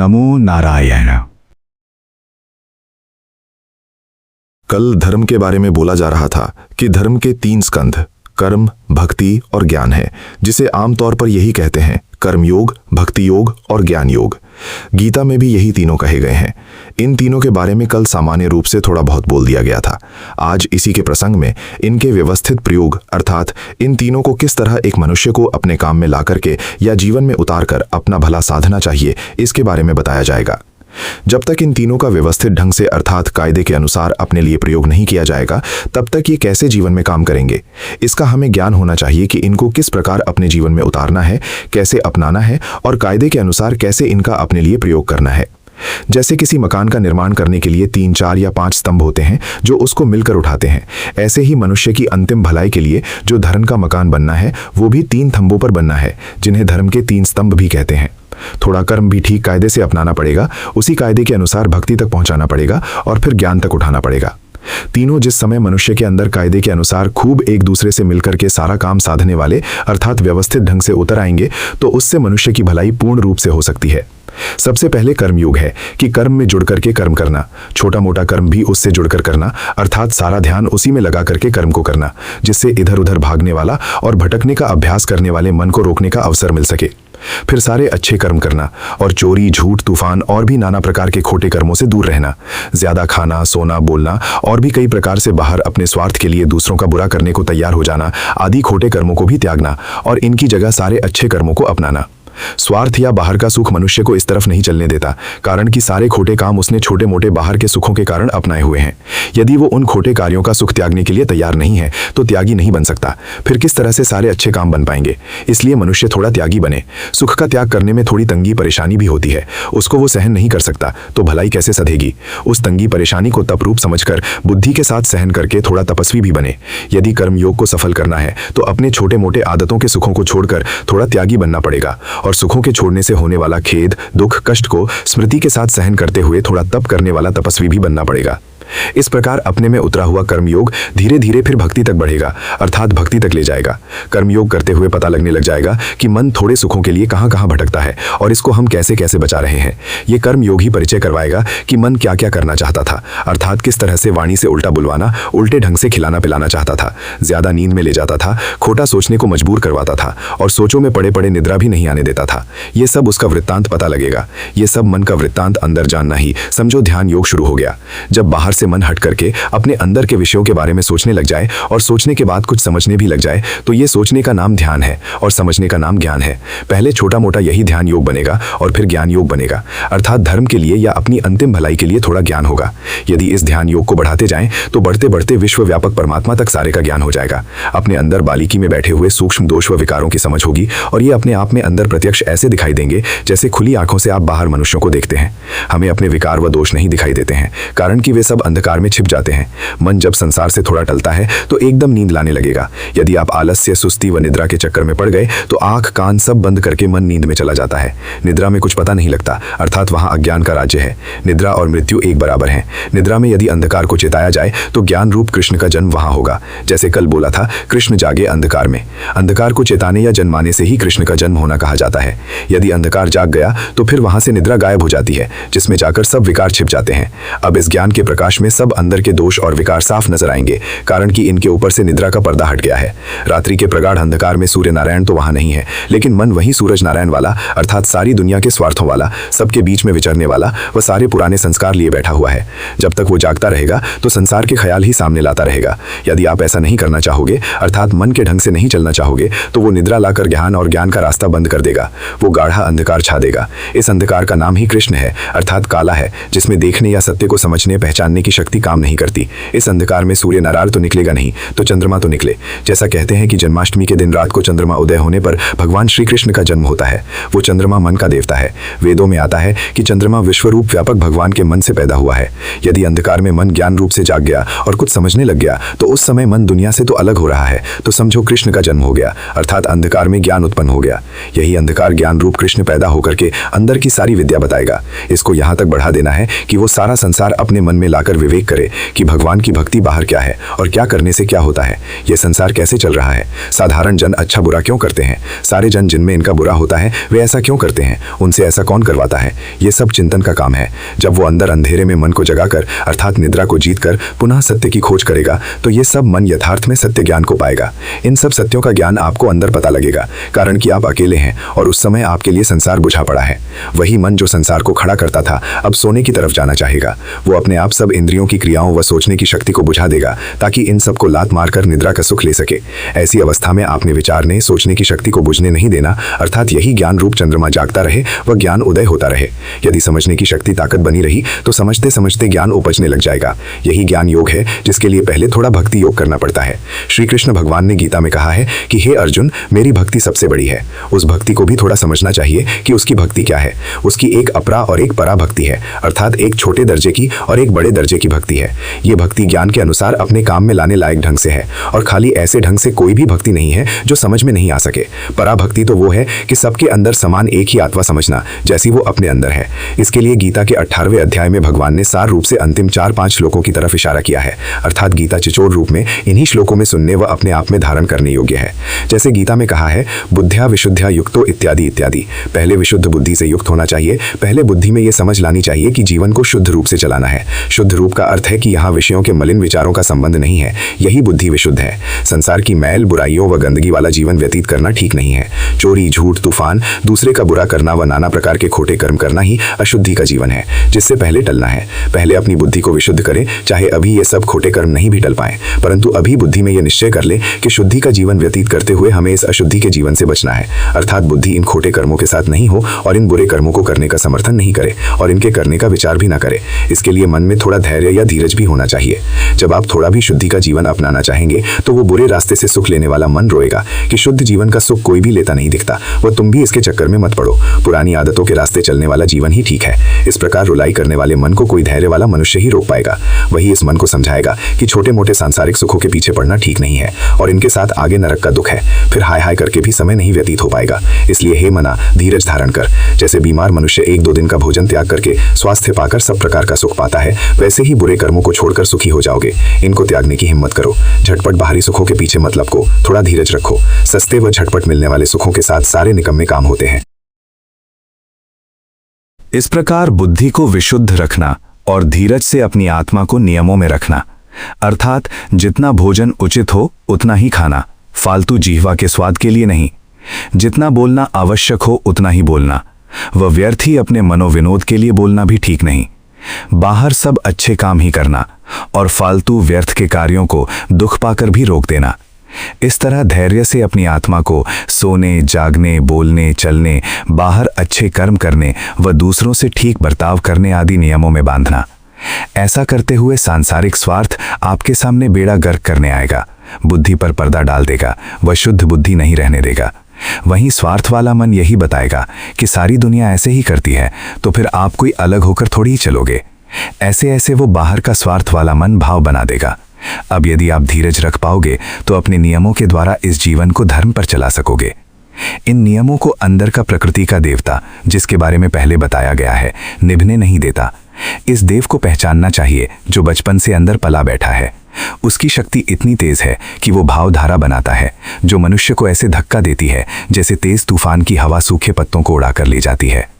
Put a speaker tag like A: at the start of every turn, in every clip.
A: नमो नारायण।
B: कल धर्म के बारे में बोला जा रहा था कि धर्म के 3 स्कंध कर्म, भक्ति और ज्ञान है, जिसे आमतौर पर यही कहते हैं कर्म योग, भक्ति योग और ज्ञान योग। गीता में भी यही तीनों कहे गए हैं। इन तीनों के बारे में कल सामान्य रूप से थोड़ा बहुत बोल दिया गया था। आज इसी के प्रसंग में इनके व्यवस्थित प्रयोग अर्थात इन तीनों को किस तरह एक मनुष्य को अपने काम में ला करके या जीवन में उतार कर अपना भला साधना चाहिए, इसके बारे में बताया जाएगा। जब तक इन तीनों का व्यवस्थित ढंग से अर्थात कायदे के अनुसार अपने लिए प्रयोग नहीं किया जाएगा, तब तक ये कैसे जीवन में काम करेंगे। इसका हमें ज्ञान होना चाहिए कि इनको किस प्रकार अपने जीवन में उतारना है, कैसे अपनाना है और कायदे के अनुसार कैसे इनका अपने लिए प्रयोग करना है। जैसे किसी मकान का निर्माण करने के लिए 3, 4 या 5 स्तंभ होते हैं जो उसको मिलकर उठाते हैं, ऐसे ही मनुष्य की अंतिम भलाई के लिए जो धर्म का मकान बनना है वो भी 3 थंबों पर बनना है, जिन्हें धर्म के 3 स्तंभ भी कहते हैं। थोड़ा कर्म भी ठीक कायदे से अपनाना पड़ेगा, उसी कायदे के अनुसार भक्ति तक पहुंचाना पड़ेगा और फिर ज्ञान तक उठाना पड़ेगा। तीनों जिस समय मनुष्य के अंदर कायदे के अनुसार खूब एक दूसरे से मिलकर के सारा काम साधने वाले अर्थात व्यवस्थित ढंग से उतर आएंगे, तो उससे मनुष्य की भलाई पूर्ण रूप से हो सकती है। सबसे पहले कर्मयोग है कि कर्म में जुड़ करके कर्म करना, छोटा मोटा कर्म भी उससे जुड़कर करना अर्थात सारा ध्यान उसी में लगा करके कर्म को करना, जिससे इधर उधर भागने वाला और भटकने का अभ्यास करने वाले मन को रोकने का अवसर मिल सके। फिर सारे अच्छे कर्म करना और चोरी, झूठ, तूफान और भी नाना प्रकार के खोटे कर्मों से दूर रहना। ज्यादा खाना, सोना, बोलना और भी कई प्रकार से बाहर अपने स्वार्थ के लिए दूसरों का बुरा करने को तैयार हो जाना आदि खोटे कर्मों को भी त्यागना और इनकी जगह सारे अच्छे कर्मों को अपनाना। स्वार्थ या बाहर का सुख मनुष्य को इस तरफ नहीं चलने देता, कारण कि सारे खोटे काम उसने छोटे मोटे बाहर के सुखों के कारण अपनाए हुए हैं। यदि वो उन खोटे कार्यों का सुख त्यागने के लिए तैयार नहीं है तो त्यागी नहीं बन सकता। फिर किस तरह से सारे अच्छे काम बन पाएंगे। इसलिए मनुष्य थोड़ा त्यागी बने। सुख का त्याग करने में थोड़ी तंगी परेशानी भी होती है, उसको वो सहन नहीं कर सकता, तो भलाई कैसे सधेगी। उस तंगी परेशानी को तप रूप समझकर बुद्धि के साथ सहन करके थोड़ा तपस्वी भी बने। यदि कर्म योग को सफल करना है तो अपने छोटे मोटे आदतों के सुखों को छोड़कर थोड़ा त्यागी बनना पड़ेगा और सुखों के छोड़ने से होने वाला खेद, दुख, कष्ट को स्मृति के साथ सहन करते हुए थोड़ा तप करने वाला तपस्वी भी बनना पड़ेगा। इस प्रकार अपने में उतरा हुआ कर्मयोग धीरे धीरे फिर भक्ति तक बढ़ेगा अर्थात भक्ति तक ले जाएगा। कर्मयोग करते हुए पता लगने लग जाएगा कि मन थोड़े सुखों के लिए कहां कहां भटकता है और इसको हम कैसे कैसे बचा रहे हैं। ये कर्मयोग ही परिचय करवाएगा कि मन क्या क्या करना चाहता था, अर्थात किस तरह से वाणी से उल्टा बुलवाना, उल्टे ढंग से खिलाना पिलाना चाहता था, ज्यादा नींद में ले जाता था, खोटा सोचने को मजबूर करवाता था और सोचों में पड़े पड़े निद्रा भी नहीं आने देता था। ये सब उसका वृत्तांत पता लगेगा। ये सब मन का वृत्तांत अंदर जानना ही समझो ध्यान योग शुरू हो गया। जब बाहर से मन हट करके अपने अंदर के विषयों के बारे में सोचने लग जाए और सोचने के बाद कुछ समझने भी लग जाए, तो ये सोचने का नाम ध्यान है और समझने का नाम ज्ञान है। पहले छोटा मोटा यही ध्यान योग बनेगा और फिर ज्ञान योग बनेगा, अर्थात धर्म के लिए या अपनी अंतिम भलाई के लिए थोड़ा ज्ञान होगा। यदि इस ध्यान योग को बढ़ाते जाएं तो बढ़ते बढ़ते विश्व व्यापक परमात्मा तक सारे का ज्ञान हो जाएगा। अपने अंदर बारीकी में बैठे हुए सूक्ष्म दोष व विकारों की समझ होगी और ये अपने आप में अंदर प्रत्यक्ष ऐसे दिखाई देंगे जैसे खुली आंखों से आप बाहर मनुष्यों को देखते हैं। हमें अपने विकार व दोष नहीं दिखाई देते हैं, कारण कि वे सब अंधकार में छिप जाते हैं। मन जब संसार से थोड़ा टलता है तो एकदम नींद लाने लगेगा। यदि आप आलस्य, सुस्ती व निद्रा के चक्कर में पड़ गए तो आंख कान सब बंद करके मन नींद में चला जाता है। निद्रा में कुछ पता नहीं लगता, अर्थात वहां अज्ञान का राज्य है। निद्रा और मृत्यु एक बराबर हैं। निद्रा में यदि अंधकार को चिताया जाए तो ज्ञान रूप कृष्ण का जन्म वहां होगा। जैसे कल बोला था, कृष्ण जागे अंधकार में। अंधकार को चेताने या जन्माने से ही कृष्ण का जन्म होना कहा जाता है। यदि अंधकार जाग गया तो फिर वहां से निद्रा गायब हो जाती है, जिसमें जाकर सब विकार छिप जाते हैं। अब इस ज्ञान के प्रकाश में सब अंदर के दोष और विकार साफ नजर आएंगे, कारण कि इनके ऊपर से निद्रा का पर्दा हट गया है। रात्रि के प्रगाढ़ अंधकार में सूर्य नारायण तो वहां नहीं है, लेकिन मन वही सूरज नारायण वाला अर्थात सारी दुनिया के स्वार्थों वाला, सबके बीच में विचरने वाला व सारे पुराने संस्कार लिए बैठा हुआ है। जब तक वो जागता रहेगा तो संसार के ख्याल ही सामने लाता रहेगा। यदि आप ऐसा नहीं करना चाहोगे अर्थात मन के ढंग से नहीं चलना चाहोगे तो वो निद्रा लाकर ज्ञान और ज्ञान का रास्ता बंद कर देगा। वो गाढ़ा अंधकार छा देगा। इस अंधकार का नाम ही कृष्ण है, अर्थात काला है, जिसमें देखने या सत्य को समझने पहचानने की शक्ति काम नहीं करती। इस अंधकार में सूर्य नारायण तो निकलेगा नहीं तो चंद्रमा तो निकले। जैसा कहते हैं कि जन्माष्टमी के दिन रात को चंद्रमा उदय होने पर भगवान श्री कृष्ण का जन्म होता है। वो चंद्रमा मन का देवता है। वेदों में आता है कि चंद्रमा विश्वरूप व्यापक भगवान के मन से पैदा हुआ है। यदि अंधकार में मन ज्ञान रूप से जाग गया और कुछ समझने लग गया तो उस समय मन दुनिया से तो अलग हो रहा है, तो समझो कृष्ण का जन्म हो गया, अर्थात अंधकार में ज्ञान उत्पन्न हो गया। यही अंधकार ज्ञान रूप कृष्ण पैदा होकर के अंदर की सारी विद्या बताएगा। इसको यहाँ तक बढ़ा देना है कि वो सारा संसार अपने मन में लाकर
A: जाकर विवेक करे कि भगवान की भक्ति बाहर क्या है और क्या करने से क्या होता है, ये संसार कैसे चल रहा है, साधारण जन अच्छा बुरा क्यों करते हैं, सारे जन जिनमें इनका बुरा होता है वे ऐसा क्यों करते हैं, उनसे ऐसा कौन करवाता है, ये सब चिंतन का काम है। जब वो अंदर अंधेरे में मन को जगाकर अर्थात निद्रा को जीतकर पुनः सत्य की खोज करेगा तो ये सब मन यथार्थ में सत्य ज्ञान को पाएगा। इन सब सत्यों का ज्ञान आपको अंदर पता लगेगा, कारण कि आप अकेले हैं और उस समय आपके लिए संसार बुझा पड़ा है। वही मन जो संसार को खड़ा करता था अब सोने की तरफ जाना चाहेगा। वो अपने आप सब इंद्रियों की क्रियाओं व सोचने की शक्ति को बुझा देगा ताकि इन सबको लात मारकर निद्रा का सुख ले सके। ऐसी अवस्था में आपने विचारने सोचने की शक्ति को बुझने नहीं देना, अर्थात यही ज्ञान रूप चंद्रमा जागता रहे व ज्ञान उदय होता रहे। यदि समझने की शक्ति ताकत बनी रही तो समझते समझते ज्ञान उपजने लग जाएगा। यही ज्ञान योग है जिसके लिए पहले थोड़ा भक्ति योग करना पड़ता है। श्री कृष्ण भगवान ने गीता में कहा है कि हे अर्जुन, मेरी भक्ति सबसे बड़ी है। उस भक्ति को भी थोड़ा समझना चाहिए कि उसकी भक्ति क्या है। उसकी एक अपरा और एक परा भक्ति है, अर्थात एक छोटे दर्जे की और एक बड़े दर्जे की भक्ति है। ये भक्ति ज्ञान के अनुसार अपने काम में लाने लायक ढंग से है और खाली ऐसे ढंग से कोई भी भक्ति नहीं है जो समझ में नहीं आ सके। परा भक्ति तो वो है कि सबके अंदर समान एक ही आत्मा समझना जैसी वो अपने अंदर है। इसके लिए गीता के 18वें अध्याय में भगवान ने सार रूप से अंतिम 4-5 श्लोकों की तरफ इशारा किया है, अर्थात गीता चिचोर रूप में इन्हीं श्लोकों में सुनने व अपने आप में धारण करने योग्य है। जैसे गीता में कहा है, बुद्ध्या विशुद्ध्या युक्तो इत्यादि इत्यादि। पहले विशुद्ध बुद्धि से युक्त होना चाहिए। पहले बुद्धि में ये समझ लानी चाहिए कि जीवन को शुद्ध रूप से चलाना है। शुद्ध रूप का अर्थ है कि यहाँ विषयों के मलिन विचारों का संबंध नहीं है, यही बुद्धि विशुद्ध है। संसार की मैल बुराइयों व गंदगी वाला जीवन व्यतीत करना ठीक नहीं है। चोरी झूठ तूफान दूसरे का बुरा करना व नाना प्रकार के खोटे कर्म करना ही अशुद्धि का जीवन है, जिससे पहले टलना है। पहले अपनी बुद्धि को विशुद्ध करें, चाहे अभी ये सब खोटे कर्म नहीं भी टल पाए, परंतु अभी बुद्धि में यह निश्चय कर ले कि शुद्धि का जीवन व्यतीत करते हुए हमें इस अशुद्धि के जीवन से बचना है। अर्थात बुद्धि इन खोटे कर्मों के साथ नहीं हो और इन बुरे कर्मों को करने का समर्थन नहीं करे और इनके करने का विचार भी ना करे। इसके लिए मन में थोड़ा धैर्य या धीरज भी होना चाहिए। जब आप थोड़ा भी शुद्धि का जीवन अपनाना चाहेंगे तो वो बुरे रास्ते से सुख लेने वाला मन रोएगा कि शुद्ध जीवन का सुख कोई भी लेता नहीं दिखता, वह तुम भी इसके चक्कर में मत पड़ो। पुरानी आदतों के रास्ते चलने वाला जीवन ही ठीक है। इस प्रकार रुलाई करने वाले मन को कोई धैर्य वाला मनुष्य ही रोक पाएगा। वही इस मन को समझाएगा कि छोटे मोटे सांसारिक सुखों के पीछे पड़ना ठीक नहीं है और इनके साथ आगे नरक का दुख है। फिर हाय हाय करके भी समय नहीं व्यतीत हो पाएगा। इसलिए हे मना, धीरज धारण कर। जैसे बीमार मनुष्य 1-2 दिन का भोजन त्याग करके स्वास्थ्य पाकर सब प्रकार का सुख पाता है, वैसे ही बुरे कर्मों को छोड़कर सुखी हो जाओगे। इनको त्यागने की हिम्मत करो। झटपट बाहरी सुखों के पीछे मत लपको, थोड़ा धीरज रखो। सस्ते व झटपट मिलने वाले सुखों के साथ सारे निकम्मे काम होते हैं।
C: इस प्रकार बुद्धि को विशुद्ध रखना और धीरज से अपनी आत्मा को नियमों में रखना, अर्थात जितना भोजन उचित हो उतना ही खाना, फालतू जीहवा के स्वाद के लिए नहीं। जितना बोलना आवश्यक हो उतना ही बोलना, व व्यर्थ ही अपने मनोविनोद के लिए बोलना भी ठीक नहीं। बाहर सब अच्छे काम ही करना और फालतू व्यर्थ के कार्यों को दुख पाकर भी रोक देना। इस तरह धैर्य से अपनी आत्मा को सोने, जागने, बोलने, चलने, बाहर अच्छे कर्म करने व दूसरों से ठीक बर्ताव करने आदि नियमों में बांधना। ऐसा करते हुए सांसारिक स्वार्थ आपके सामने बेड़ा गर्क करने आएगा, बुद्धि पर पर्दा डाल देगा व शुद्ध बुद्धि नहीं रहने देगा। वहीं स्वार्थ वाला मन यही बताएगा कि सारी दुनिया ऐसे ही करती है, तो फिर आप कोई अलग होकर थोड़ी ही चलोगे। ऐसे ऐसे वो बाहर का स्वार्थ वाला मन भाव बना देगा। अब यदि आप धीरज रख पाओगे तो अपने नियमों के द्वारा इस जीवन को धर्म पर चला सकोगे। इन नियमों को अंदर का प्रकृति का देवता, जिसके बारे में पहले बताया गया है, निभने नहीं देता। इस देव को पहचानना चाहिए जो बचपन से अंदर पला बैठा है। उसकी शक्ति इतनी तेज है कि वो भावधारा बनाता है जो मनुष्य को ऐसे धक्का देती है जैसे तेज तूफान की हवा सूखे पत्तों को उड़ाकर ले जाती है।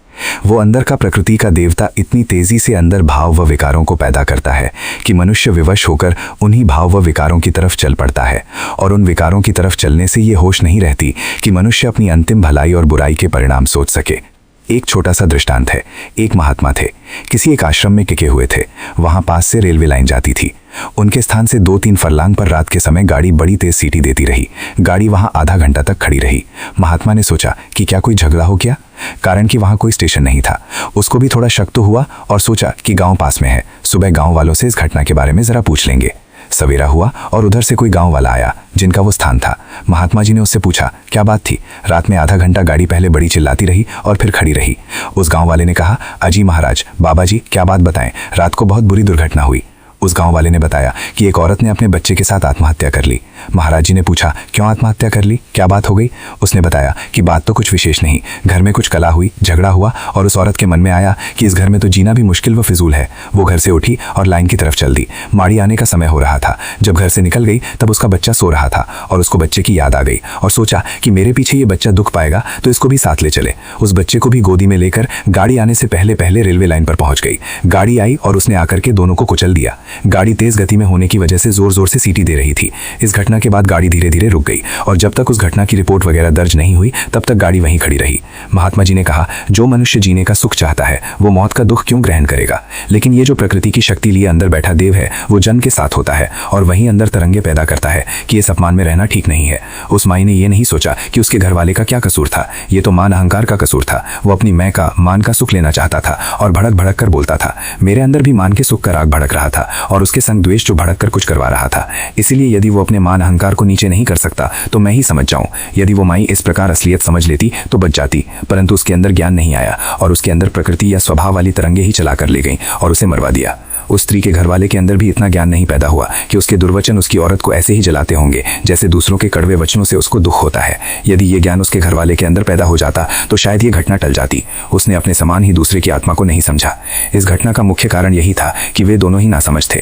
C: वो अंदर का प्रकृति का देवता इतनी तेजी से अंदर भाव व विकारों को पैदा करता है कि मनुष्य विवश होकर उन्हीं भाव व विकारों की तरफ चल पड़ता है और उन विकारों की तरफ चलने से ये होश नहीं रहती कि मनुष्य अपनी अंतिम भलाई और बुराई के परिणाम सोच सके। एक छोटा सा दृष्टांत है। एक महात्मा थे, किसी एक आश्रम में टिके हुए थे। वहां पास से रेलवे लाइन जाती थी। उनके स्थान से 2-3 फरलांग पर रात के समय गाड़ी बड़ी तेज सीटी देती रही। गाड़ी वहां आधा घंटा तक खड़ी रही। महात्मा ने सोचा कि क्या कोई झगड़ा हो गया, कारण कि वहां कोई स्टेशन नहीं था। उसको भी थोड़ा शक तो हुआ और सोचा कि गांव पास में है, सुबह गांव वालों से इस घटना के बारे में जरा पूछ लेंगे। सवेरा हुआ और उधर से कोई गांव वाला आया जिनका वो स्थान था। महात्मा जी ने उससे पूछा क्या बात थी, रात में आधा घंटा गाड़ी पहले बड़ी चिल्लाती रही और फिर खड़ी रही। उस गांव वाले ने कहा, अजी महाराज, बाबा जी क्या बात बताएं, रात को बहुत बुरी दुर्घटना हुई। उस गांव वाले ने बताया कि एक औरत ने अपने बच्चे के साथ आत्महत्या कर ली।
A: महाराज जी ने पूछा, क्यों आत्महत्या कर ली, क्या बात हो गई? उसने बताया कि बात तो कुछ विशेष नहीं, घर में कुछ कला हुई, झगड़ा हुआ और उस औरत के मन में आया कि इस घर में तो जीना भी मुश्किल व फिजूल है। वो घर से उठी और लाइन की तरफ चल दी। माड़ी आने का समय हो रहा था। जब घर से निकल गई तब उसका बच्चा सो रहा था और उसको बच्चे की याद आ गई और सोचा कि मेरे पीछे ये बच्चा दुख पाएगा तो इसको भी साथ ले चले। उस बच्चे को भी गोदी में लेकर गाड़ी आने से पहले पहले रेलवे लाइन पर पहुंच गई। गाड़ी आई और उसने आकर के दोनों को कुचल दिया। गाड़ी तेज गति में होने की वजह से जोर जोर से सीटी दे रही थी। इस घटना के बाद गाड़ी धीरे धीरे रुक गई और जब तक उस घटना की रिपोर्ट वगैरह दर्ज नहीं हुई तब तक गाड़ी वहीं खड़ी रही। महात्मा जी ने कहा, जो मनुष्य जीने का सुख चाहता है वो मौत का दुख क्यों ग्रहण करेगा? लेकिन ये जो प्रकृति की शक्ति लिए अंदर बैठा देव है वो जन के साथ होता है और वहीं अंदर तरंगे पैदा करता है कि इस अपमान में रहना ठीक नहीं है। उस माई ने ये नहीं सोचा कि उसके घर वाले का क्या कसूर था। ये तो मान अहंकार का कसूर था। वो अपनी मैं का, मान का सुख लेना चाहता था और भड़क भड़क कर बोलता था। मेरे अंदर भी मान के सुख का राग भड़क रहा था और उसके संग द्वेष जो भड़क कर कुछ करवा रहा था। इसीलिए यदि वो अपने मान अहंकार को नीचे नहीं कर सकता तो मैं ही समझ जाऊं। यदि वो माई इस प्रकार असलियत समझ लेती तो बच जाती, परंतु उसके अंदर ज्ञान नहीं आया और उसके अंदर प्रकृति या स्वभाव वाली तरंगे ही चला कर ले गई और उसे मरवा दिया। उस स्त्री के घर वाले के अंदर भी इतना ज्ञान नहीं पैदा हुआ कि उसके दुर्वचन उसकी औरत को ऐसे ही जलाते होंगे जैसे दूसरों के कड़वे वचनों से उसको दुख होता है। यदि ये ज्ञान उसके घर वाले के अंदर पैदा हो जाता तो शायद ये घटना टल जाती। उसने अपने समान ही दूसरे की आत्मा को नहीं समझा। इस घटना का मुख्य कारण यही था कि वे दोनों ही नासमझ थे।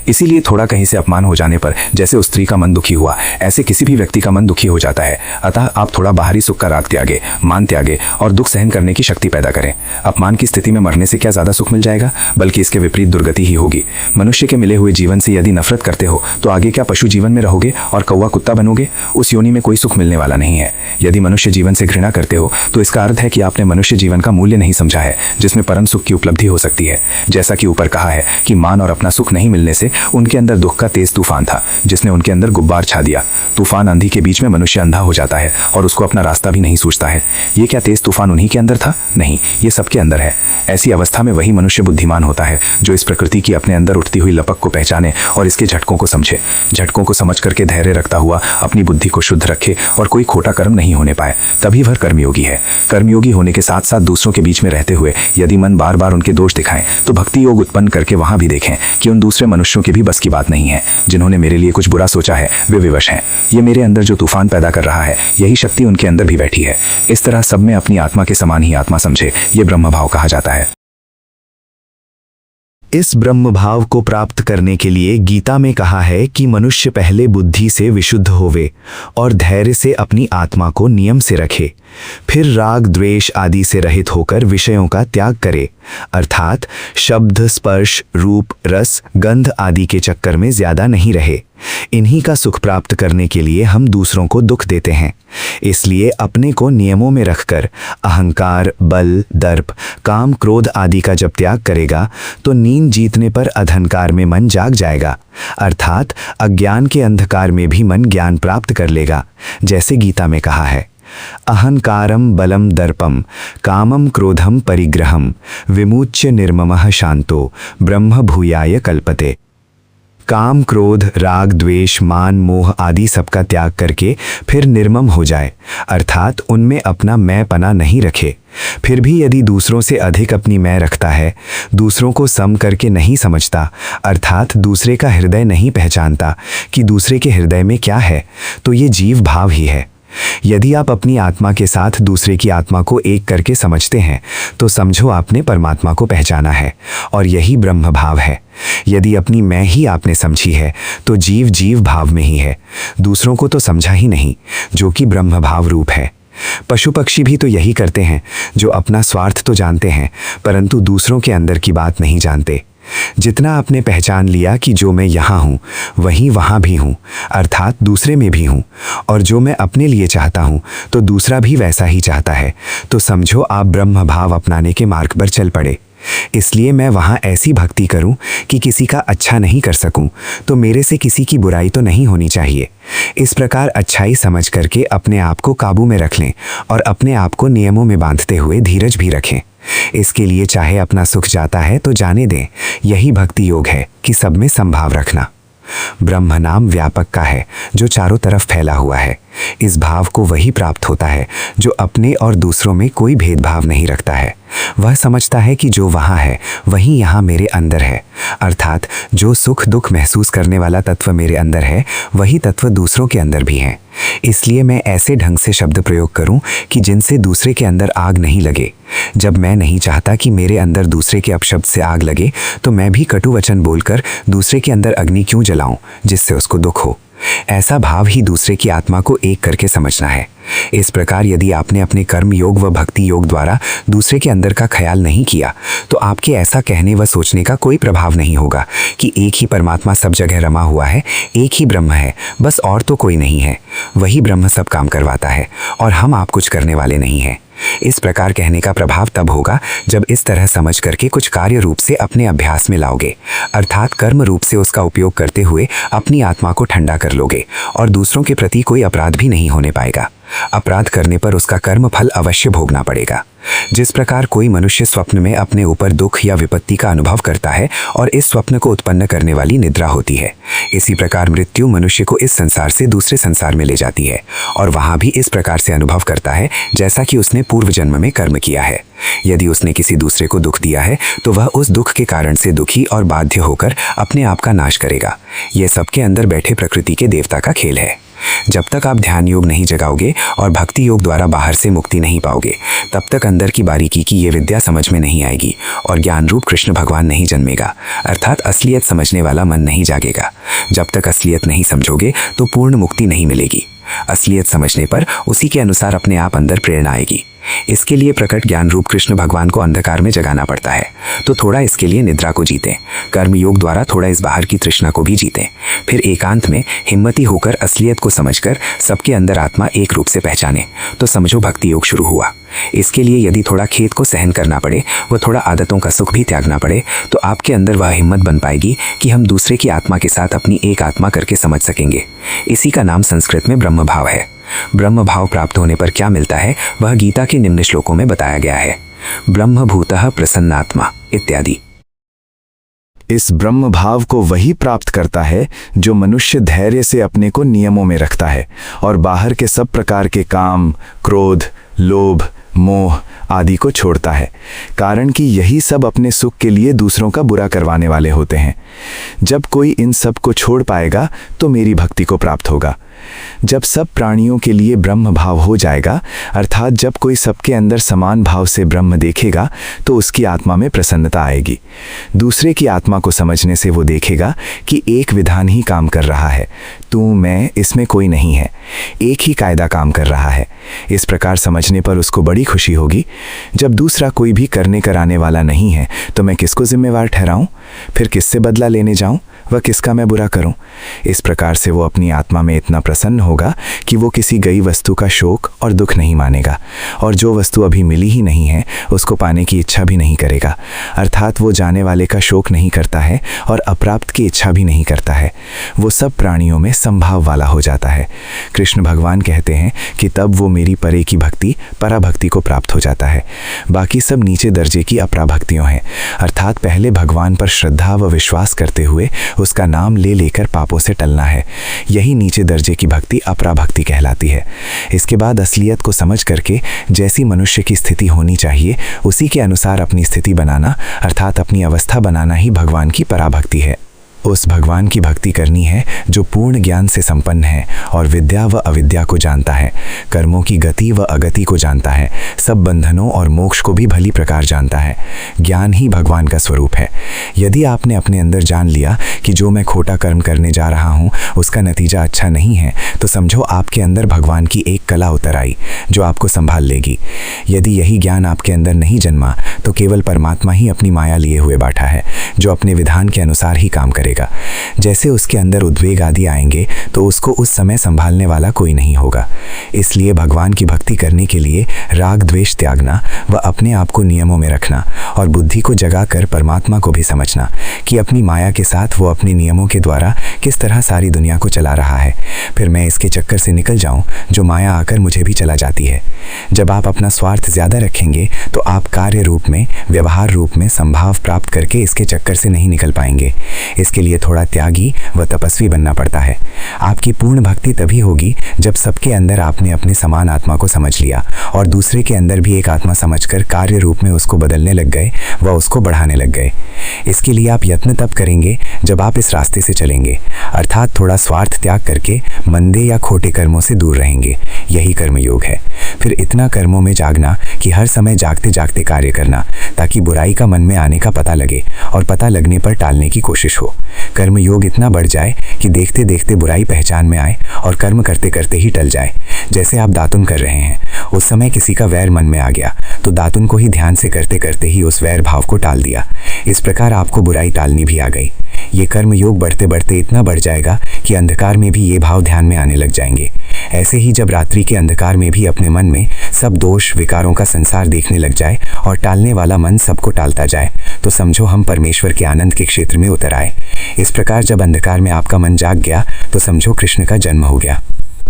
A: इसीलिए थोड़ा कहीं से अपमान हो जाने पर जैसे उस स्त्री का मन दुखी हुआ, ऐसे किसी भी व्यक्ति का मन दुखी हो जाता है। अतः आप थोड़ा बाहरी सुख का राग त्यागे, मान त्यागे और दुख सहन करने की शक्ति पैदा करें। अपमान की स्थिति में मरने से क्या ज्यादा सुख मिल जाएगा, बल्कि इसके विपरीत दुर्गति ही होगी। मनुष्य के मिले हुए जीवन से यदि नफरत करते हो तो आगे क्या पशु जीवन में रहोगे और कौवा कुत्ता बनोगे? उस योनि में कोई सुख मिलने वाला नहीं है। यदि मनुष्य जीवन से घृणा करते हो तो इसका अर्थ है कि आपने मनुष्य जीवन का मूल्य नहीं समझा है, जिसमें परम सुख की उपलब्धि हो सकती है। जैसा कि ऊपर कहा है कि मान और अपना सुख नहीं मिलने से उनके अंदर दुख का तेज तूफान था, जिसने उनके अंदर गुब्बार छा दिया। तूफान आंधी के बीच में मनुष्य अंधा हो जाता है और उसको अपना रास्ता भी नहीं सूझता है। ये क्या तेज तूफान उन्हीं के अंदर था? नहीं, ये सबके अंदर है। ऐसी अवस्था में वही मनुष्य बुद्धिमान होता है जो इस प्रकृति की अपने अंदर उठती हुई लपक को पहचाने और इसके झटकों को समझे। झटकों को समझ करके धैर्य रखता हुआ अपनी बुद्धि को शुद्ध रखे और कोई खोटा कर्म नहीं होने पाए, तभी वह कर्मयोगी है। कर्मयोगी होने के साथ साथ दूसरों के बीच में रहते हुए यदि मन बार बार उनके दोष दिखाएं तो भक्ति योग उत्पन्न करके वहां भी देखें कि उन दूसरे मनुष्यों की भी बस की बात नहीं है। जिन्होंने मेरे लिए कुछ बुरा सोचा है वे विवश हैं। ये मेरे अंदर जो तूफान पैदा कर रहा है यही शक्ति उनके अंदर भी बैठी है। इस तरह सब में अपनी आत्मा के समान ही आत्मा समझे, ये ब्रह्म भाव कहा जाता है।
C: इस ब्रह्म भाव को प्राप्त करने के लिए गीता में कहा है कि मनुष्य पहले बुद्धि से विशुद्ध होवे और धैर्य से अपनी आत्मा को नियम से रखे, फिर राग द्वेष आदि से रहित होकर विषयों का त्याग करे, अर्थात शब्द स्पर्श रूप रस गंध आदि के चक्कर में ज्यादा नहीं रहे। इन्हीं का सुख प्राप्त करने के लिए हम दूसरों को दुख देते हैं। इसलिए अपने को नियमों में रखकर अहंकार, बल, दर्प, काम, क्रोध आदि का जब त्याग करेगा तो नींद जीतने पर अधंकार में मन जाग जाएगा, अर्थात अज्ञान के अंधकार में भी मन ज्ञान प्राप्त कर लेगा। जैसे गीता में कहा है, अहंकारम बलम दर्पम कामम क्रोधम परिग्रहम विमुच्य निर्ममः शांतो ब्रह्म भूयाय कल्पते। काम, क्रोध, राग, द्वेष, मान, मोह आदि सबका त्याग करके फिर निर्मम हो जाए, अर्थात उनमें अपना मैंपना नहीं रखे। फिर भी यदि दूसरों से अधिक अपनी मैं रखता है, दूसरों को सम करके नहीं समझता, अर्थात दूसरे का हृदय नहीं पहचानता कि दूसरे के हृदय में क्या है, तो ये जीव भाव ही है। यदि आप अपनी आत्मा के साथ दूसरे की आत्मा को एक करके समझते हैं तो समझो आपने परमात्मा को पहचाना है और यही ब्रह्म भाव है। यदि अपनी मैं ही आपने समझी है तो जीव जीव भाव में ही है, दूसरों को तो समझा ही नहीं, जो कि ब्रह्म भाव रूप है। पशु पक्षी भी तो यही करते हैं, जो अपना स्वार्थ तो जानते हैं परंतु दूसरों के अंदर की बात नहीं जानते। जितना आपने पहचान लिया कि जो मैं यहाँ हूँ वहीं वहाँ भी हूँ, अर्थात दूसरे में भी हूँ, और जो मैं अपने लिए चाहता हूँ तो दूसरा भी वैसा ही चाहता है, तो समझो आप ब्रह्म भाव अपनाने के मार्ग पर चल पड़े। इसलिए मैं वहाँ ऐसी भक्ति करूँ कि किसी का अच्छा नहीं कर सकूँ तो मेरे से किसी की बुराई तो नहीं होनी चाहिए। इस प्रकार अच्छाई समझ करके अपने आप को काबू में रख लें और अपने आप को नियमों में बांधते हुए धीरज भी रखें। इसके लिए चाहे अपना सुख जाता है तो जाने दें, यही भक्ति योग है कि सब में संभाव रखना। ब्रह्म नाम व्यापक का है जो चारों तरफ फैला हुआ है। इस भाव को वही प्राप्त होता है जो अपने और दूसरों में कोई भेदभाव नहीं रखता है।
D: वह समझता है कि जो वहाँ है वही यहाँ मेरे अंदर है, अर्थात जो सुख दुख महसूस करने वाला तत्व मेरे अंदर है वही तत्व दूसरों के अंदर भी है। इसलिए मैं ऐसे ढंग से शब्द प्रयोग करूं कि जिनसे दूसरे के अंदर आग नहीं लगे। जब मैं नहीं चाहता कि मेरे अंदर दूसरे के अपशब्द से आग लगे, तो मैं भी कटु वचन बोलकर दूसरे के अंदर अग्नि क्यों जलाऊं जिससे उसको दुख हो। ऐसा भाव ही दूसरे की आत्मा को एक करके समझना है। इस प्रकार यदि आपने अपने कर्म योग व भक्ति योग द्वारा दूसरे के अंदर का ख्याल नहीं किया, तो आपके ऐसा कहने व सोचने का कोई प्रभाव नहीं होगा कि एक ही परमात्मा सब जगह रमा हुआ है, एक ही ब्रह्म है, बस और तो कोई नहीं है। वही ब्रह्म सब काम करवाता है और हम आप कुछ करने वाले नहीं हैं। इस प्रकार कहने का प्रभाव तब होगा जब इस तरह समझ करके कुछ कार्य रूप से अपने अभ्यास में लाओगे, अर्थात कर्म रूप से उसका उपयोग करते हुए अपनी आत्मा को ठंडा कर लोगे और दूसरों के प्रति कोई अपराध भी नहीं होने पाएगा। अपराध करने पर उसका कर्म फल अवश्य भोगना पड़ेगा। जिस प्रकार कोई मनुष्य स्वप्न में अपने ऊपर दुख या विपत्ति का अनुभव करता है और इस स्वप्न को उत्पन्न करने वाली निद्रा होती है, इसी प्रकार मृत्यु मनुष्य को इस संसार से दूसरे संसार में ले जाती है और वहां भी इस प्रकार से अनुभव करता है जैसा कि उसने पूर्व जन्म में कर्म किया है। यदि उसने किसी दूसरे को दुख दिया है तो वह उस दुख के कारण से दुखी और बाध्य होकर अपने आप का नाश करेगा। यह सबके अंदर बैठे प्रकृति के देवता का खेल है। जब तक आप ध्यान योग नहीं जगाओगे और भक्ति योग द्वारा बाहर से मुक्ति नहीं पाओगे, तब तक अंदर की बारीकी की ये विद्या समझ में नहीं आएगी और ज्ञान रूप कृष्ण भगवान नहीं जन्मेगा, अर्थात असलियत समझने वाला मन नहीं जागेगा। जब तक असलियत नहीं समझोगे तो पूर्ण मुक्ति नहीं मिलेगी। असलियत समझने पर उसी के अनुसार अपने आप अंदर प्रेरणा आएगी। इसके लिए प्रकट ज्ञान रूप कृष्ण भगवान को अंधकार में जगाना पड़ता है, तो थोड़ा इसके लिए निद्रा को जीतें, कर्म योग द्वारा थोड़ा इस बाहर की तृष्णा को भी जीतें, फिर एकांत में हिम्मती होकर असलियत को समझकर सबके अंदर आत्मा एक रूप से पहचाने, तो समझो भक्ति योग शुरू हुआ। इसके लिए यदि थोड़ा खेद को सहन करना पड़े व थोड़ा आदतों का सुख भी त्यागना पड़े, तो आपके अंदर वह हिम्मत बन पाएगी कि हम दूसरे की आत्मा के साथ अपनी एक आत्मा करके समझ सकेंगे। इसी का नाम संस्कृत में ब्रह्म भाव है। ब्रह्म भाव प्राप्त होने पर क्या मिलता है वह गीता के निम्न श्लोकों में बताया गया है। ब्रह्म भूतः प्रसन्नात्मा इत्यादि।
C: इस ब्रह्म भाव को वही प्राप्त करता है जो मनुष्य धैर्य से अपने को नियमों में रखता है और बाहर के सब प्रकार के काम, क्रोध, लोभ, मोह आदि को छोड़ता है, कारण कि यही सब अपने सुख के लिए दूसरों का बुरा करवाने वाले होते हैं। जब कोई इन सब को छोड़ पाएगा तो मेरी भक्ति को प्राप्त होगा। जब सब प्राणियों के लिए ब्रह्म भाव हो जाएगा, अर्थात जब कोई सबके अंदर समान भाव से ब्रह्म देखेगा, तो उसकी आत्मा में प्रसन्नता आएगी। दूसरे की आत्मा को समझने से वो देखेगा कि एक विधान ही काम कर रहा है, तू मैं इसमें कोई नहीं है, एक ही कायदा काम कर रहा है। इस प्रकार समझने पर उसको बड़ी खुशी होगी। जब दूसरा कोई भी करने कराने वाला नहीं है तो मैं किसको जिम्मेवार ठहराऊं, फिर किससे बदला लेने जाऊं, वह किसका मैं बुरा करूं। इस प्रकार से वो अपनी आत्मा में इतना प्रसन्न होगा कि वो किसी गई वस्तु का शोक और दुख नहीं मानेगा और जो वस्तु अभी मिली ही नहीं है उसको पाने की इच्छा भी नहीं करेगा, अर्थात वो जाने वाले का शोक नहीं करता है और अप्राप्त की इच्छा भी नहीं करता है। वो सब प्राणियों में संभाव वाला हो जाता है। कृष्ण भगवान कहते हैं कि तब वो मेरी परे की भक्ति पराभक्ति को प्राप्त हो जाता है। बाकी सब नीचे दर्जे की अपराभक्तियों हैं, अर्थात पहले भगवान पर श्रद्धा व विश्वास करते हुए उसका नाम ले लेकर पापों से टलना है। यही नीचे दर्जे की भक्ति अपराभक्ति कहलाती है। इसके बाद असलियत को समझ करके जैसी मनुष्य की स्थिति होनी चाहिए उसी के अनुसार अपनी स्थिति बनाना, अर्थात अपनी अवस्था बनाना ही भगवान की पराभक्ति है। उस भगवान की भक्ति करनी है जो पूर्ण ज्ञान से संपन्न है और विद्या व अविद्या को जानता है, कर्मों की गति व अगति को जानता है, सब बंधनों और मोक्ष को भी भली प्रकार जानता है। ज्ञान ही भगवान का स्वरूप है। यदि आपने अपने अंदर जान लिया कि जो मैं खोटा कर्म करने जा रहा हूँ उसका नतीजा अच्छा नहीं है, तो समझो आपके अंदर भगवान की एक कला उतर आई जो आपको संभाल लेगी। यदि यही ज्ञान आपके अंदर नहीं जन्मा तो केवल परमात्मा ही अपनी माया लिए हुए बैठा है जो अपने विधान के अनुसार ही काम करेगा। जैसे उसके अंदर उद्वेग आदि आएंगे तो उसको उस समय संभालने वाला कोई नहीं होगा। इसलिए भगवान की भक्ति करने के लिए राग द्वेष त्यागना व अपने आप को नियमों में रखना और बुद्धि को जगाकर परमात्मा को भी समझना कि अपनी माया के साथ वो अपने नियमों के द्वारा किस तरह सारी दुनिया को चला रहा है, फिर मैं इसके चक्कर से निकल जाऊं जो माया आकर मुझे भी चला जाती है। जब आप अपना स्वार्थ ज्यादा रखेंगे तो आप कार्य रूप में, व्यवहार रूप में संभाव प्राप्त करके इसके चक्कर से नहीं निकल पाएंगे। इसके
D: इसके लिए थोड़ा त्यागी व तपस्वी बनना पड़ता है। आपकी पूर्ण भक्ति तभी होगी जब सबके अंदर आपने अपने समान आत्मा को समझ लिया और दूसरे के अंदर भी एक आत्मा समझकर कार्य रूप में उसको बदलने लग गए व उसको बढ़ाने लग गए। इसके लिए आप यत्न तब करेंगे जब आप इस रास्ते से चलेंगे, अर्थात थोड़ा स्वार्थ त्याग करके मंदे या खोटे कर्मों से दूर रहेंगे। यही कर्मयोग है। फिर इतना कर्मों में जागना कि हर समय जागते जागते कार्य करना, ताकि बुराई का मन में आने का पता लगे और पता लगने पर टालने की कोशिश हो। कर्मयोग इतना बढ़ जाए कि देखते देखते बुराई पहचान में आए और कर्म करते करते ही टल जाए। जैसे आप दातुन कर रहे हैं, उस समय किसी का वैर मन में आ गया तो दातुन को ही ध्यान से करते करते ही उस वैर भाव को टाल दिया। इस प्रकार आपको बुराई टालनी भी आ गई। ये कर्म योग बढ़ते बढ़ते इतना बढ़ जाएगा कि अंधकार में भी ये भाव ध्यान में आने लग जाएंगे। ऐसे ही जब रात्रि के अंधकार में भी अपने मन में सब दोष विकारों का संसार देखने लग जाए और टालने वाला मन सबको टालता जाए, तो समझो हम परमेश्वर के आनंद के क्षेत्र में उतर आए। इस प्रकार जब अंधकार में आपका मन जाग गया तो समझो कृष्ण का जन्म हो गया।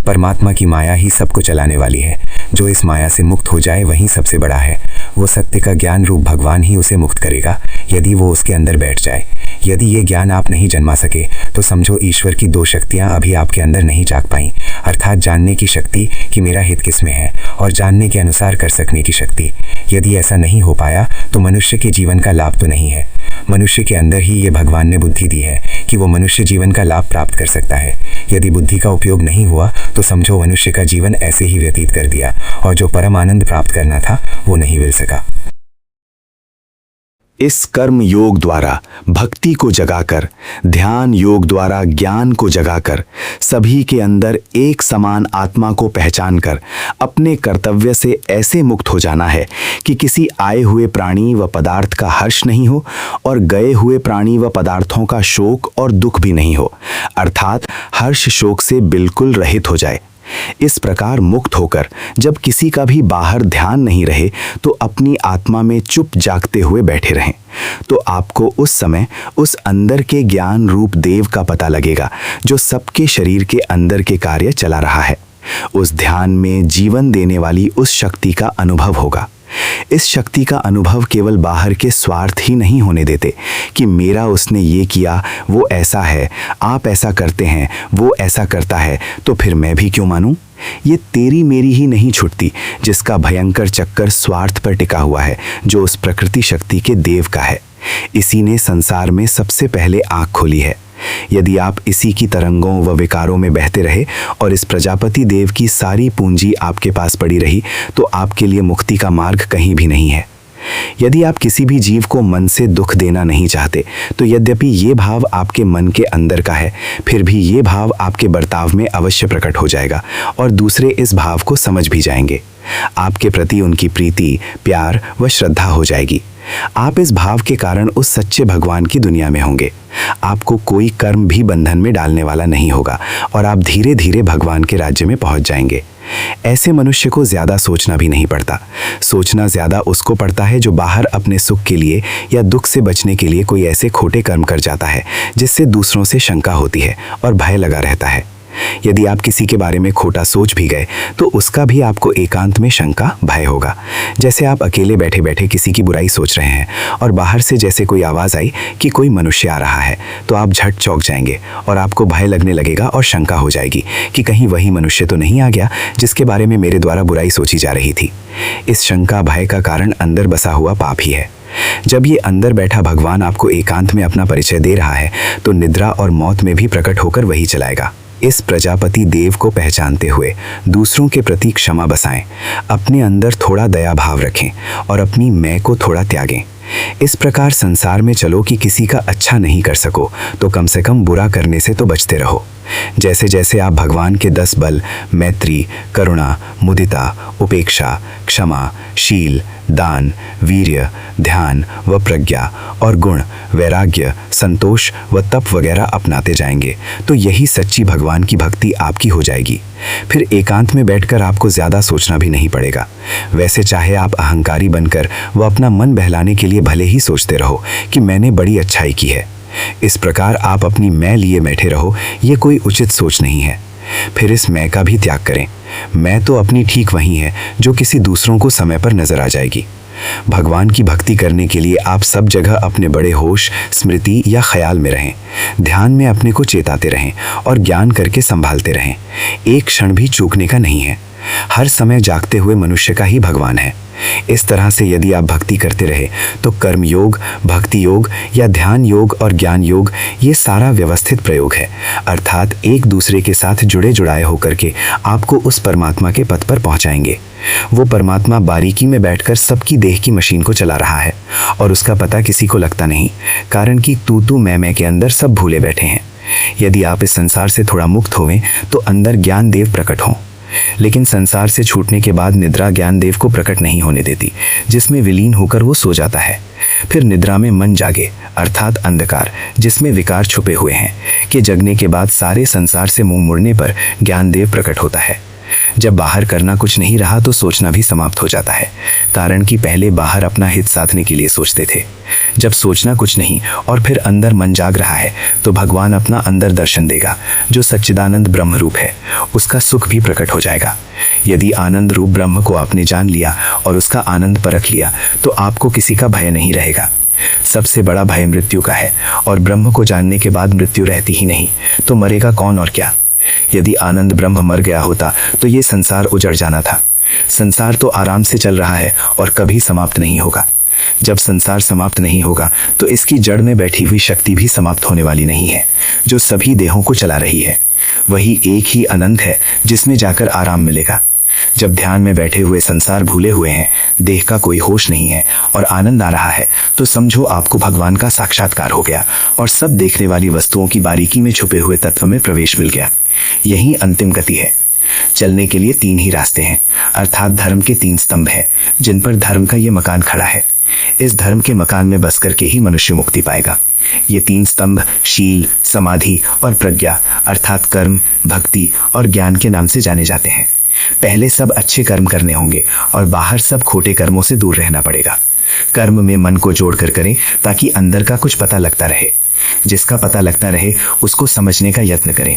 D: परमात्मा की माया ही सबको चलाने वाली है। जो इस माया से मुक्त हो जाए वही सबसे बड़ा है। वो सत्य का ज्ञान रूप भगवान ही उसे मुक्त करेगा, यदि वो उसके अंदर बैठ जाए। यदि ये ज्ञान आप नहीं जन्मा सके तो समझो ईश्वर की दो शक्तियां अभी आपके अंदर नहीं जाग पाई, अर्थात जानने की शक्ति कि मेरा हित किसमें है और जानने के अनुसार कर सकने की शक्ति। यदि ऐसा नहीं हो पाया तो मनुष्य के जीवन का लाभ तो नहीं है। मनुष्य के अंदर ही ये भगवान ने बुद्धि दी है कि वो मनुष्य जीवन का लाभ प्राप्त कर सकता है। यदि बुद्धि का उपयोग नहीं हुआ तो समझो मनुष्य का जीवन ऐसे ही व्यतीत कर दिया और जो परम आनंद प्राप्त करना था वो नहीं मिल सका।
B: इस कर्म योग द्वारा भक्ति को जगाकर, ध्यान योग द्वारा ज्ञान को जगाकर, सभी के अंदर एक समान आत्मा को पहचानकर अपने कर्तव्य से ऐसे मुक्त हो जाना है कि किसी आए हुए प्राणी व पदार्थ का हर्ष नहीं हो और गए हुए प्राणी व पदार्थों का शोक और दुख भी नहीं हो, अर्थात हर्ष शोक से बिल्कुल रहित हो जाए। इस प्रकार मुक्त होकर जब किसी का भी बाहर ध्यान नहीं रहे तो अपनी आत्मा में चुप जागते हुए बैठे रहें, तो आपको उस समय उस अंदर के ज्ञान रूप देव का पता लगेगा जो सबके शरीर के अंदर के कार्य चला रहा है। उस ध्यान में जीवन देने वाली उस शक्ति का अनुभव होगा। इस शक्ति का अनुभव केवल बाहर के स्वार्थ ही नहीं होने देते कि मेरा उसने ये किया, वो ऐसा है, आप ऐसा करते हैं, वो ऐसा करता है, तो फिर मैं भी क्यों मानूं। ये तेरी मेरी ही नहीं छूटती, जिसका भयंकर चक्कर स्वार्थ पर टिका हुआ है, जो उस प्रकृति शक्ति के देव का है। इसी ने संसार में सबसे पहले आँख खोली है। यदि आप इसी की तरंगों व विकारों में बहते रहे और इस प्रजापति देव की सारी पूंजी आपके पास पड़ी रही तो आपके लिए मुक्ति का मार्ग कहीं भी नहीं है। यदि आप किसी भी जीव को मन से दुख देना नहीं चाहते तो यद्यपि ये भाव आपके मन के अंदर का है, फिर भी ये भाव आपके बर्ताव में अवश्य प्रकट हो जाएगा और दूसरे इस भाव को समझ भी जाएंगे। आपके प्रति उनकी प्रीति, प्यार व श्रद्धा हो जाएगी। आप इस भाव के कारण उस सच्चे भगवान की दुनिया में होंगे। आपको कोई कर्म भी बंधन में डालने वाला नहीं होगा और आप धीरे धीरे भगवान के राज्य में पहुंच जाएंगे। ऐसे मनुष्य को ज्यादा सोचना भी नहीं पड़ता। सोचना ज्यादा उसको पड़ता है जो बाहर अपने सुख के लिए या दुख से बचने के लिए कोई ऐसे खोटे कर्म कर जाता है जिससे दूसरों से शंका होती है और भय लगा रहता है। यदि आप किसी के बारे में खोटा सोच भी गए तो उसका भी आपको एकांत में शंका, भय होगा। जैसे आप अकेले बैठे बैठे किसी की बुराई सोच रहे हैं और बाहर से जैसे कोई आवाज़ आई कि कोई मनुष्य आ रहा है तो आप झट चौंक जाएंगे और आपको भय लगने लगेगा और शंका हो जाएगी कि कहीं वही मनुष्य तो नहीं आ गया जिसके बारे में मेरे द्वारा बुराई सोची जा रही थी। इस शंका भय का कारण अंदर बसा हुआ पाप ही है। जब ये अंदर बैठा भगवान आपको एकांत में अपना परिचय दे रहा है तो निद्रा और मौत में भी प्रकट होकर वही चलाएगा। इस प्रजापति देव को पहचानते हुए दूसरों के प्रति क्षमा बसाएं, अपने अंदर थोड़ा दया भाव रखें और अपनी मैं को थोड़ा त्यागें। इस प्रकार संसार में चलो कि किसी का अच्छा नहीं कर सको तो कम से कम बुरा करने से तो बचते रहो। जैसे जैसे आप भगवान के 10 बल मैत्री, करुणा, मुदिता, उपेक्षा, क्षमा, शील, दान, वीर्य, ध्यान व प्रज्ञा और गुण, वैराग्य, संतोष व तप वगैरह अपनाते जाएंगे तो यही सच्ची भगवान की भक्ति आपकी हो जाएगी। फिर एकांत में बैठकर आपको ज़्यादा सोचना भी नहीं पड़ेगा। वैसे चाहे आप अहंकारी बनकर व अपना मन बहलाने के लिए भले ही सोचते रहो कि मैंने बड़ी अच्छाई की है, इस प्रकार आप अपनी मैं लिए बैठे रहो, ये कोई उचित सोच नहीं है। फिर इस मैं का भी त्याग करें। मैं तो अपनी ठीक वही है जो किसी दूसरों को समय पर नजर आ जाएगी।
D: भगवान की भक्ति करने के लिए आप सब जगह अपने बड़े होश, स्मृति या ख्याल में रहें। ध्यान में अपने को चेताते रहें और ज्ञान करके संभालते रहें। एक क्षण भी चूकने का नहीं है। हर समय जागते हुए मनुष्य का ही भगवान है। इस तरह से यदि आप भक्ति करते रहे तो कर्म योग, भक्ति योग या ध्यान योग और ज्ञान योग ये सारा व्यवस्थित प्रयोग है, अर्थात एक दूसरे के साथ जुड़े जुड़ाए होकर के आपको उस परमात्मा के पथ पर पहुंचाएंगे। वो परमात्मा बारीकी में बैठकर सबकी देह की मशीन को चला रहा है और उसका पता किसी को लगता नहीं, कारण कि तू मैं के अंदर सब भूले बैठे हैं। यदि आप इस संसार से थोड़ा मुक्त होवें तो अंदर ज्ञान देव प्रकट हों, लेकिन संसार से छूटने के बाद निद्रा ज्ञान देव को प्रकट नहीं होने देती, जिसमें विलीन होकर वो सो जाता है। फिर निद्रा में मन जागे, अर्थात अंधकार, जिसमें विकार छुपे हुए हैं, कि जगने के बाद सारे संसार से मुंह मुड़ने पर ज्ञान देव प्रकट होता है। जब बाहर करना कुछ नहीं रहा तो सोचना भी समाप्त हो जाता है, कारण कि पहले बाहर अपना हित साधने के लिए सोचते थे। जब सोचना कुछ नहीं और फिर अंदर मन जाग रहा है तो भगवान अपना अंदर दर्शन देगा, जो सच्चिदानंद ब्रह्म रूप है। उसका सुख भी प्रकट हो जाएगा। यदि आनंद रूप ब्रह्म को आपने जान लिया और उसका आनंद परख लिया तो आपको किसी का भय नहीं रहेगा। सबसे बड़ा भय मृत्यु का है, और ब्रह्म को जानने के बाद मृत्यु रहती ही नहीं, तो मरेगा कौन और क्या। यदि आनंद ब्रह्म मर गया होता तो ये संसार उजड़ जाना था। संसार तो आराम से चल रहा है और कभी समाप्त नहीं होगा। जब संसार समाप्त नहीं होगा तो इसकी जड़ में बैठी हुई शक्ति भी समाप्त होने वाली नहीं है, जो सभी देहों को चला रही है। वही एक ही अनंत है जिसमें जाकर आराम मिलेगा। जब ध्यान में बैठे हुए संसार भूले हुए हैं, देह का कोई होश नहीं है और आनंद आ रहा है, तो समझो आपको भगवान का साक्षात्कार हो गया और सब देखने वाली वस्तुओं की बारीकी में छुपे हुए तत्व में प्रवेश मिल गया। यही अंतिम गति है। चलने के लिए तीन ही रास्ते हैं, अर्थात धर्म के तीन स्तंभ हैं, जिन पर धर्म का ये मकान खड़ा है। इस धर्म के मकान में बस करके ही मनुष्य मुक्ति पाएगा। ये तीन स्तंभ शील, समाधि और प्रज्ञा, अर्थात कर्म, भक्ति और ज्ञान के नाम से जाने जाते हैं। पहले सब अच्छे कर्म करने होंगे और बाहर सब खोटे कर्मों से दूर रहना पड़ेगा। कर्म में मन को जोड़कर करें ताकि अंदर का कुछ पता लगता रहे। जिसका पता लगता रहे उसको समझने का यत्न करें।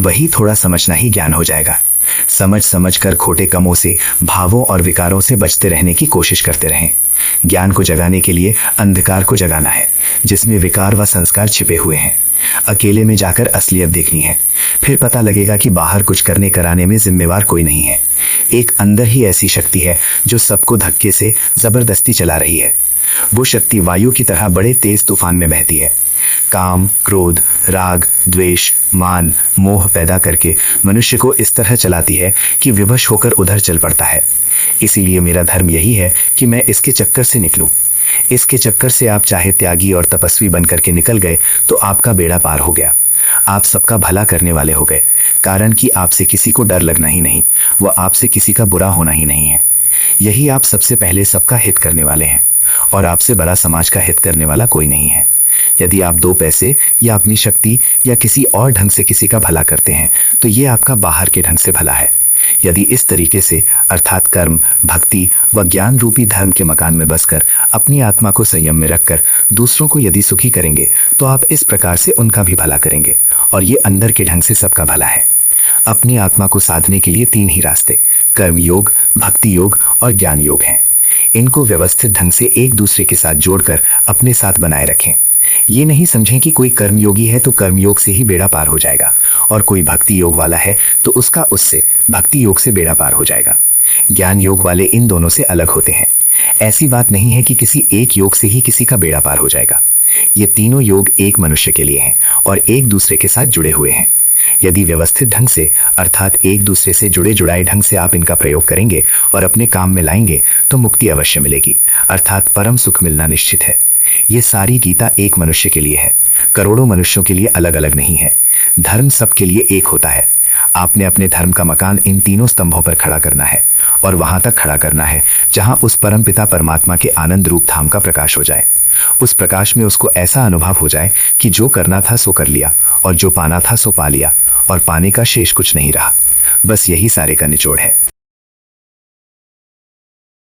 D: वही थोड़ा समझना ही ज्ञान हो जाएगा। समझ कर खोटे कामों से, भावों और विकारों से बचते रहने की कोशिश करते रहें। ज्ञान को जगाने के लिए अंधकार को जगाना है, जिसमें विकार व संस्कार छिपे हुए हैं। अकेले में जाकर असलियत देखनी है। फिर पता लगेगा कि बाहर कुछ करने कराने में जिम्मेवार कोई नहीं है। एक अंदर ही ऐसी शक्ति है जो सबको धक्के से जबरदस्ती चला रही है। वो शक्ति वायु की तरह बड़े तेज तूफान में बहती है। काम, क्रोध, राग, द्वेष, मान, मोह पैदा करके मनुष्य को इस तरह चलाती है कि विवश होकर उधर चल पड़ता है। इसीलिए मेरा धर्म यही है कि मैं इसके चक्कर से निकलूं। इसके चक्कर से आप चाहे त्यागी और तपस्वी बनकर के निकल गए तो आपका बेड़ा पार हो गया। आप सबका भला करने वाले हो गए, कारण कि आपसे किसी को डर लगना ही नहीं, वह आपसे किसी का बुरा होना ही नहीं है। यही आप सबसे पहले सबका हित करने वाले हैं, और आपसे बड़ा समाज का हित करने वाला कोई नहीं है। यदि आप 2 पैसे या अपनी शक्ति या किसी और ढंग से किसी का भला करते हैं तो ये आपका बाहर के ढंग से भला है। यदि इस तरीके से, अर्थात कर्म, भक्ति व ज्ञान रूपी धर्म के मकान में बसकर अपनी आत्मा को संयम में रखकर दूसरों को यदि सुखी करेंगे तो आप इस प्रकार से उनका भी भला करेंगे, और ये अंदर के ढंग से सबका भला है। अपनी आत्मा को साधने के लिए 3 ही रास्ते, कर्म योग, भक्ति योग और ज्ञान योग हैं। इनको व्यवस्थित ढंग से एक दूसरे के साथ जोड़कर अपने साथ बनाए रखें। ये नहीं समझें कि कोई कर्मयोगी है तो कर्मयोग से ही बेड़ा पार हो जाएगा, और कोई भक्ति योग वाला है तो उसका उससे भक्ति योग से बेड़ा पार हो जाएगा। ज्ञान योग वाले इन दोनों से अलग होते हैं। ऐसी बात नहीं है कि किसी एक योग से ही किसी का बेड़ा पार हो जाएगा। ये तीनों योग एक मनुष्य के लिए हैं और एक दूसरे के साथ जुड़े हुए हैं। यदि व्यवस्थित ढंग से, अर्थात एक दूसरे से जुड़े जुड़ाए ढंग से आप इनका प्रयोग करेंगे और अपने काम में लाएंगे तो मुक्ति अवश्य मिलेगी, अर्थात परम सुख मिलना निश्चित है। ये सारी गीता एक मनुष्य के लिए है, करोड़ों मनुष्यों के लिए अलग अलग नहीं है। धर्म सबके लिए एक होता है। आपने अपने धर्म का मकान इन तीनों स्तंभों पर खड़ा करना है, और वहां तक खड़ा करना है जहां उस परम पिता परमात्मा के आनंद रूप धाम का प्रकाश हो जाए। उस प्रकाश में उसको ऐसा अनुभव हो जाए कि जो करना था सो कर लिया, और जो पाना था सो पा लिया, और पाने का शेष कुछ नहीं रहा। बस यही सारे का निचोड़ है।